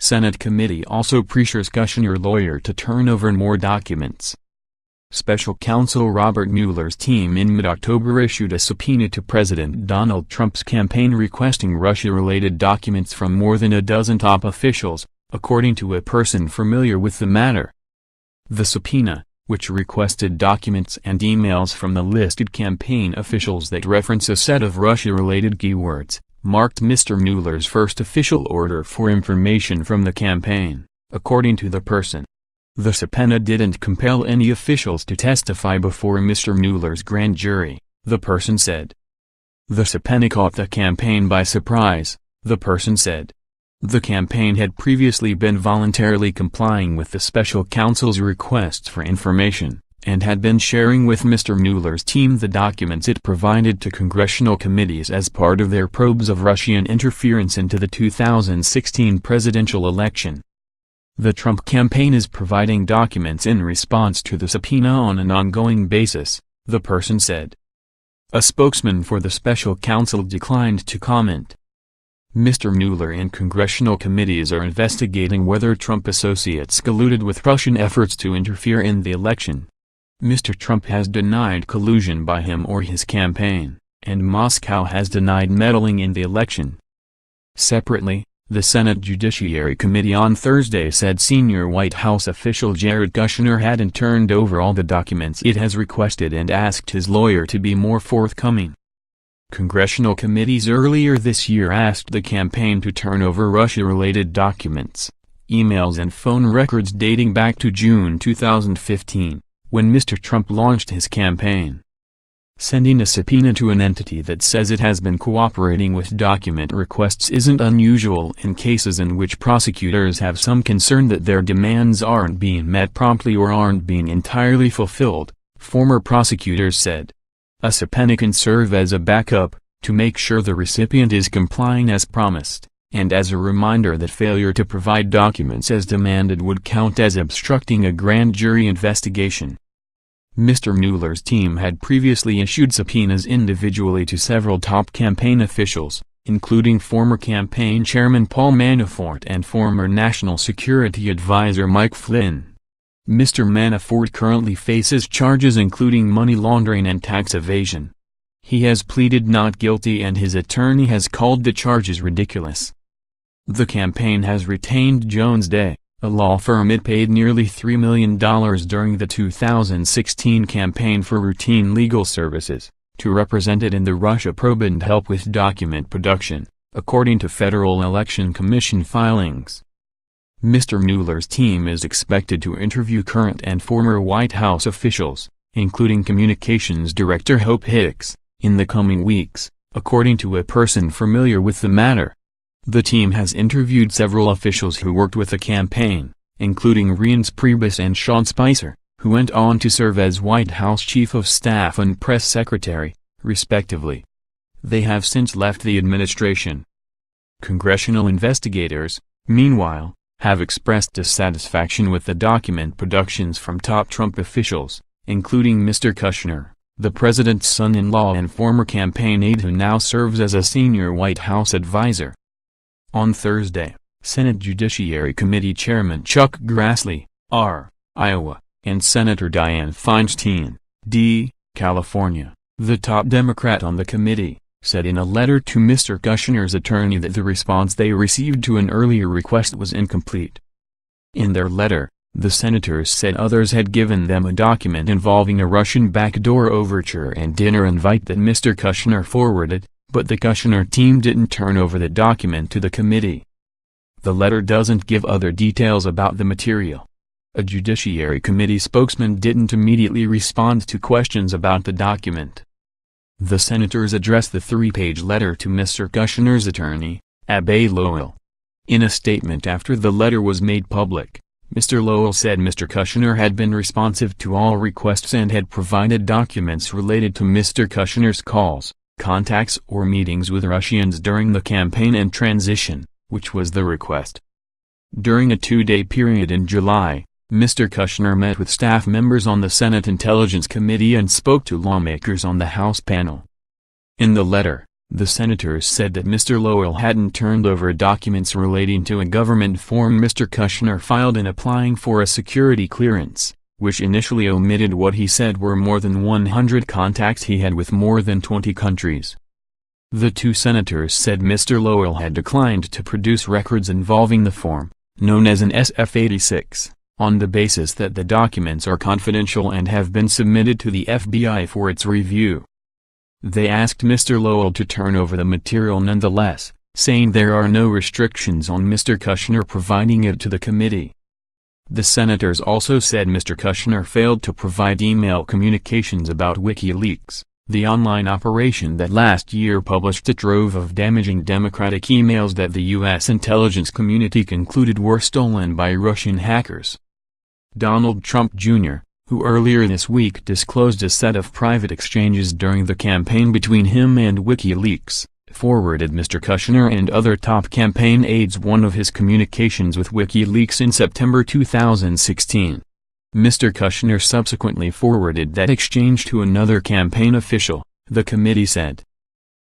Senate committee also pressures Kushner lawyer to turn over more documents. Special counsel Robert Mueller's team in mid-October issued a subpoena to President Donald Trump's campaign requesting Russia-related documents from more than a dozen top officials, according to a person familiar with the matter. The subpoena, which requested documents and emails from the listed campaign officials that reference a set of Russia-related keywords, marked Mr. Mueller's first official order for information from the campaign, according to the person. The subpoena didn't compel any officials to testify before Mr. Mueller's grand jury, the person said. The subpoena caught the campaign by surprise, the person said. The campaign had previously been voluntarily complying with the special counsel's requests for information, and had been sharing with Mr. Mueller's team the documents it provided to congressional committees as part of their probes of Russian interference into the 2016 presidential election. The Trump campaign is providing documents in response to the subpoena on an ongoing basis, the person said. A spokesman for the special counsel declined to comment. Mr. Mueller and congressional committees are investigating whether Trump associates colluded with Russian efforts to interfere in the election. Mr. Trump has denied collusion by him or his campaign, and Moscow has denied meddling in the election. Separately, the Senate Judiciary Committee on Thursday said senior White House official Jared Kushner hadn't turned over all the documents it has requested and asked his lawyer to be more forthcoming. Congressional committees earlier this year asked the campaign to turn over Russia-related documents, emails and phone records dating back to June 2015, when Mr. Trump launched his campaign. Sending a subpoena to an entity that says it has been cooperating with document requests isn't unusual in cases in which prosecutors have some concern that their demands aren't being met promptly or aren't being entirely fulfilled, former prosecutors said. A subpoena can serve as a backup, to make sure the recipient is complying as promised, and as a reminder that failure to provide documents as demanded would count as obstructing a grand jury investigation. Mr. Mueller's team had previously issued subpoenas individually to several top campaign officials, including former campaign chairman Paul Manafort and former National Security Advisor Mike Flynn. Mr. Manafort currently faces charges including money laundering and tax evasion. He has pleaded not guilty and his attorney has called the charges ridiculous. The campaign has retained Jones Day, a law firm it paid nearly $3 million during the 2016 campaign for routine legal services, to represent it in the Russia probe and help with document production, according to Federal Election Commission filings. Mr. Mueller's team is expected to interview current and former White House officials, including Communications Director Hope Hicks, in the coming weeks, according to a person familiar with the matter. The team has interviewed several officials who worked with the campaign, including Reince Priebus and Sean Spicer, who went on to serve as White House Chief of Staff and Press Secretary, respectively. They have since left the administration. Congressional investigators, meanwhile, have expressed dissatisfaction with the document productions from top Trump officials, including Mr. Kushner, the president's son-in-law and former campaign aide who now serves as a senior White House advisor. On Thursday, Senate Judiciary Committee Chairman Chuck Grassley, R., Iowa, and Senator Dianne Feinstein, D., California, the top Democrat on the committee, said in a letter to Mr. Kushner's attorney that the response they received to an earlier request was incomplete. In their letter, the senators said others had given them a document involving a Russian backdoor overture and dinner invite that Mr. Kushner forwarded, but the Kushner team didn't turn over the document to the committee. The letter doesn't give other details about the material. A Judiciary Committee spokesman didn't immediately respond to questions about the document. The senators addressed the 3-page letter to Mr. Kushner's attorney, Abbe Lowell. In a statement after the letter was made public, Mr. Lowell said Mr. Kushner had been responsive to all requests and had provided documents related to Mr. Kushner's calls, contacts or meetings with Russians during the campaign and transition, which was the request. During a 2-day period in July, Mr. Kushner met with staff members on the Senate Intelligence Committee and spoke to lawmakers on the House panel. In the letter, The senators said that Mr. Lowell hadn't turned over documents relating to a government form Mr. Kushner filed in applying for a security clearance, which initially omitted what he said were more than 100 contacts he had with more than 20 countries. The two senators said Mr. Lowell had declined to produce records involving the form, known as an SF-86, on the basis that the documents are confidential and have been submitted to the FBI for its review. They asked Mr. Lowell to turn over the material nonetheless, saying there are no restrictions on Mr. Kushner providing it to the committee. The senators also said Mr. Kushner failed to provide email communications about WikiLeaks, the online operation that last year published a trove of damaging Democratic emails that the U.S. intelligence community concluded were stolen by Russian hackers. Donald Trump Jr., who earlier this week disclosed a set of private exchanges during the campaign between him and WikiLeaks, forwarded Mr. Kushner and other top campaign aides one of his communications with WikiLeaks in September 2016. Mr. Kushner subsequently forwarded that exchange to another campaign official, the committee said.